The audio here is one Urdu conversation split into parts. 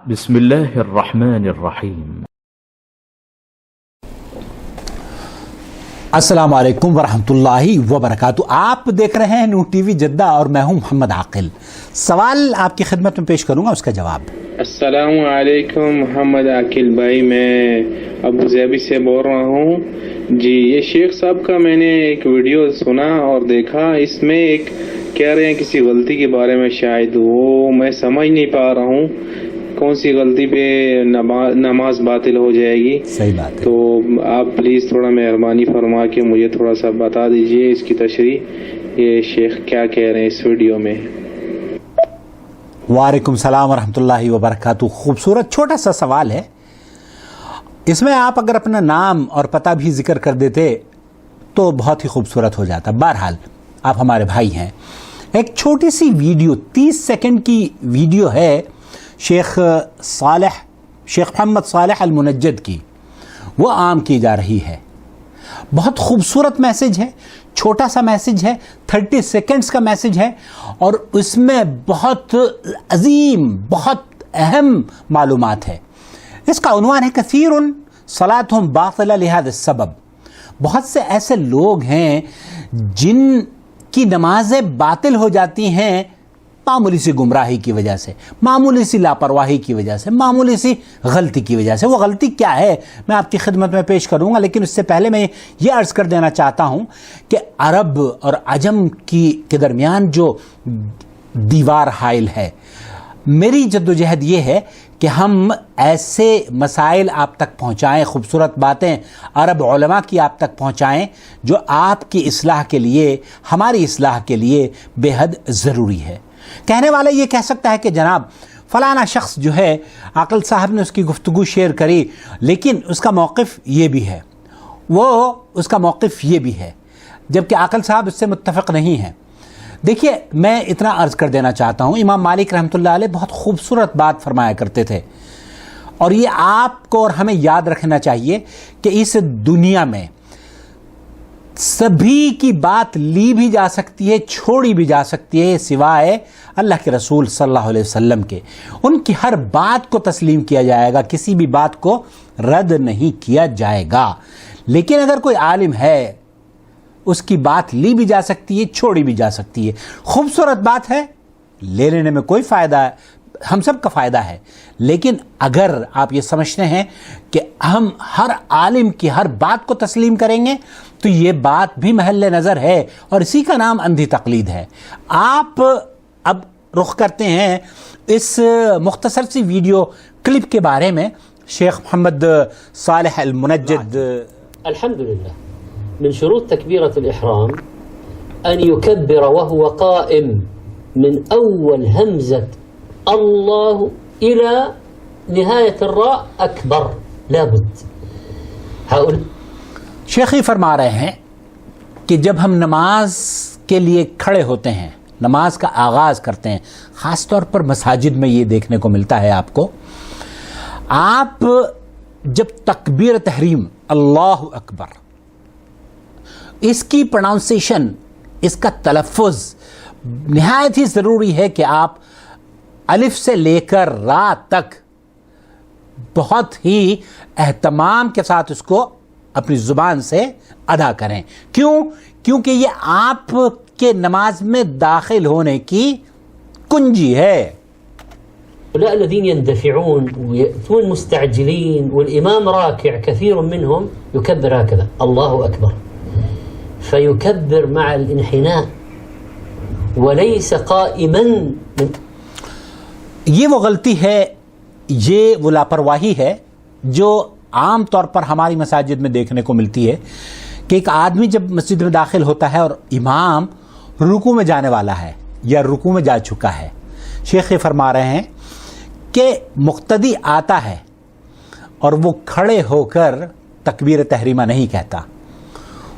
بسم اللہ الرحمن الرحیم۔ السلام علیکم ورحمۃ اللہ وبرکاتہ۔ آپ دیکھ رہے ہیں نور ٹی وی جدہ اور میں ہوں محمد عاقل۔ سوال آپ کی خدمت میں پیش کروں گا، اس کا جواب۔ السلام علیکم محمد عاقل بھائی، میں ابو ظہبی سے بول رہا ہوں جی۔ یہ شیخ صاحب کا میں نے ایک ویڈیو سنا اور دیکھا، اس میں ایک کہہ رہے ہیں کسی غلطی کے بارے میں، شاید وہ میں سمجھ نہیں پا رہا ہوں کون سی غلطی پہ نماز باطل ہو جائے گی۔ صحیح بات ہے، تو آپ پلیز تھوڑا مہربانی فرما کے مجھے تھوڑا سا بتا دیجئے اس کی تشریح، یہ شیخ کیا کہہ رہے ہیں اس ویڈیو میں۔ وعلیکم السلام ورحمۃ اللہ وبرکاتہ۔ خوبصورت چھوٹا سا سوال ہے، اس میں آپ اگر اپنا نام اور پتہ بھی ذکر کر دیتے تو بہت ہی خوبصورت ہو جاتا۔ بہرحال آپ ہمارے بھائی ہیں۔ ایک چھوٹی سی ویڈیو 30 سیکنڈ کی ویڈیو ہے شیخ محمد صالح المنجد کی، وہ عام کی جا رہی ہے۔ بہت خوبصورت میسج ہے، چھوٹا سا میسج ہے، 30 سیکنڈز کا میسج ہے، اور اس میں بہت عظیم، بہت اہم معلومات ہے۔ اس کا عنوان ہے کثیر صلاتہم باطلہ لہذا السبب۔ بہت سے ایسے لوگ ہیں جن کی نمازیں باطل ہو جاتی ہیں معمولی سی گمراہی کی وجہ سے، معمولی سی لاپرواہی کی وجہ سے، معمولی سی غلطی کی وجہ سے۔ وہ غلطی کیا ہے میں آپ کی خدمت میں پیش کروں گا، لیکن اس سے پہلے میں یہ عرض کر دینا چاہتا ہوں کہ عرب اور عجم کے درمیان جو دیوار حائل ہے، میری جدوجہد یہ ہے کہ ہم ایسے مسائل آپ تک پہنچائیں، خوبصورت باتیں عرب علماء کی آپ تک پہنچائیں جو آپ کی اصلاح کے لیے، ہماری اصلاح کے لیے بے حد ضروری ہے۔ کہنے والا یہ کہہ سکتا ہے کہ جناب فلانا شخص جو ہے، عاقل صاحب نے اس کی گفتگو شیئر کری، لیکن اس کا موقف یہ بھی ہے، اس کا موقف یہ بھی ہے، جبکہ عاقل صاحب اس سے متفق نہیں ہیں۔ دیکھیے، میں اتنا عرض کر دینا چاہتا ہوں، امام مالک رحمۃ اللہ علیہ بہت خوبصورت بات فرمایا کرتے تھے، اور یہ آپ کو اور ہمیں یاد رکھنا چاہیے کہ اس دنیا میں سبھی کی بات لی بھی جا سکتی ہے، چھوڑی بھی جا سکتی ہے، سوائے اللہ کے رسول صلی اللہ علیہ وسلم کے۔ ان کی ہر بات کو تسلیم کیا جائے گا، کسی بھی بات کو رد نہیں کیا جائے گا۔ لیکن اگر کوئی عالم ہے، اس کی بات لی بھی جا سکتی ہے، چھوڑی بھی جا سکتی ہے۔ خوبصورت بات ہے، لے لینے میں کوئی فائدہ ہے، ہم سب کا فائدہ ہے، لیکن اگر آپ یہ سمجھتے ہیں کہ ہم ہر عالم کی ہر بات کو تسلیم کریں گے تو یہ بات بھی محل نظر ہے، اور اسی کا نام اندھی تقلید ہے۔ آپ اب رخ کرتے ہیں اس مختصر سی ویڈیو کلپ کے بارے میں۔ شیخ محمد صالح المنجد۔ الحمدللہ، من شروط تكبيرة الإحرام أن يكبر وهو قائم من أول همزة الله إلى نهاية الراء أكبر، لابد. هؤلاء شیخ ہی فرما رہے ہیں کہ جب ہم نماز کے لیے کھڑے ہوتے ہیں، نماز کا آغاز کرتے ہیں، خاص طور پر مساجد میں یہ دیکھنے کو ملتا ہے آپ کو، آپ جب تکبیر تحریم اللہ اکبر، اس کی پروننسیشن، اس کا تلفظ نہایت ہی ضروری ہے کہ آپ الف سے لے کر را تک بہت ہی اہتمام کے ساتھ اس کو اپنی زبان سے ادا کریں۔ کیونکہ یہ آپ کے نماز میں داخل ہونے کی کنجی ہے۔ الذين يندفعون ويأتون مستعجلين والإمام راكع، كثير منهم يكبر هكذا الله أكبر، فيكبر مع الانحناء وليس قائما۔ یہ وہ غلطی ہے، یہ وہ لاپرواہی ہے جو عام طور پر ہماری مساجد میں دیکھنے کو ملتی ہے کہ ایک آدمی جب مسجد میں داخل ہوتا ہے اور امام رکوع میں جانے والا ہے یا رکوع میں جا چکا ہے، شیخ فرما رہے ہیں کہ مقتدی آتا ہے اور وہ کھڑے ہو کر تکبیر تحریمہ نہیں کہتا،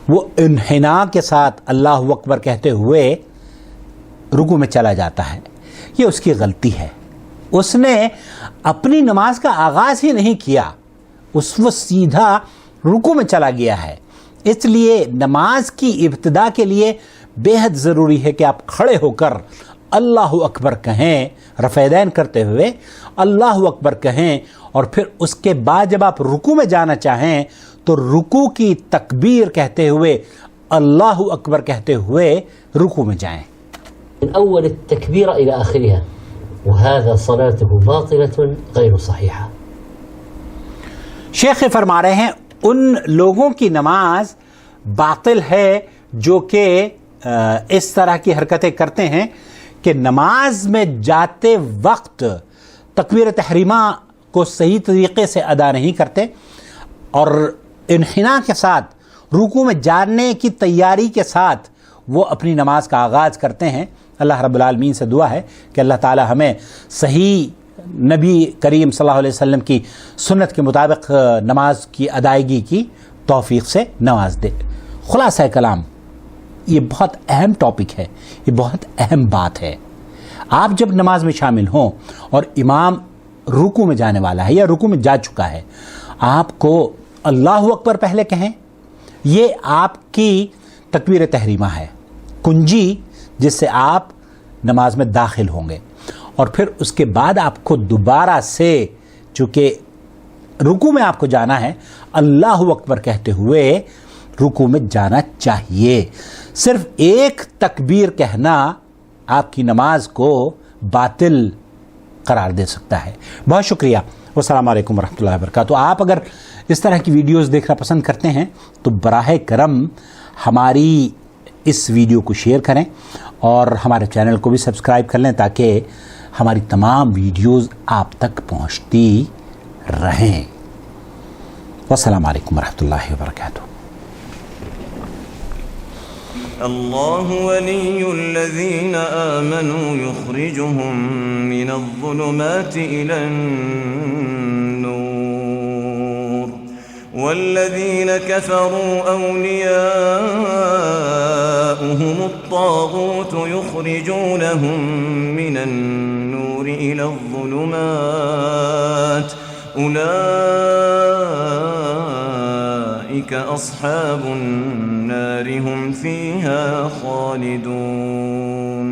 وہ انحناء کے ساتھ اللہ اکبر کہتے ہوئے رکوع میں چلا جاتا ہے۔ یہ اس کی غلطی ہے، اس نے اپنی نماز کا آغاز ہی نہیں کیا، وہ سیدھا رکوع میں چلا گیا ہے۔ اس لیے نماز کی ابتدا کے لیے بے حد ضروری ہے کہ آپ کھڑے ہو کر اللہ اکبر کہیں، رفع یدین کرتے ہوئے اللہ اکبر کہیں، اور پھر اس کے بعد جب آپ رکوع میں جانا چاہیں تو رکوع کی تکبیر کہتے ہوئے اللہ اکبر کہتے ہوئے رکوع میں جائیں۔ من أول التكبيرة إلى آخرها، وهذا صلاته باطلة غير صحيحة۔ شیخ فرما رہے ہیں ان لوگوں کی نماز باطل ہے جو کہ اس طرح کی حرکتیں کرتے ہیں کہ نماز میں جاتے وقت تکبیر تحریمہ کو صحیح طریقے سے ادا نہیں کرتے اور انحناء کے ساتھ رکوع میں جانے کی تیاری کے ساتھ وہ اپنی نماز کا آغاز کرتے ہیں۔ اللہ رب العالمین سے دعا ہے کہ اللہ تعالی ہمیں صحیح نبی کریم صلی اللہ علیہ وسلم کی سنت کے مطابق نماز کی ادائیگی کی توفیق سے نواز دے۔ خلاصہ کلام، یہ بہت اہم ٹاپک ہے، یہ بہت اہم بات ہے۔ آپ جب نماز میں شامل ہوں اور امام رکوع میں جانے والا ہے یا رکوع میں جا چکا ہے، آپ کو اللہ اکبر پہلے کہیں، یہ آپ کی تکبیر تحریمہ ہے، کنجی جس سے آپ نماز میں داخل ہوں گے، اور پھر اس کے بعد آپ کو دوبارہ سے چونکہ رکوع میں آپ کو جانا ہے اللہ اکبر کہتے ہوئے رکوع میں جانا چاہیے۔ صرف ایک تکبیر کہنا آپ کی نماز کو باطل قرار دے سکتا ہے۔ بہت شکریہ، والسلام علیکم ورحمۃ اللہ وبرکاتہ۔ آپ اگر اس طرح کی ویڈیوز دیکھنا پسند کرتے ہیں تو براہ کرم ہماری اس ویڈیو کو شیئر کریں اور ہمارے چینل کو بھی سبسکرائب کر لیں تاکہ ہماری تمام ویڈیوز آپ تک پہنچتی رہیں۔ والسلام علیکم ورحمۃ اللہ وبرکاتہ۔ الله ولي الذين آمنوا يخرجهم من الظلمات إلى النور والذين كفروا أولياؤهم الطاغوت يخرجونهم من النور إلى الظلمات أولئك أصحاب النار هم فيها خالدون۔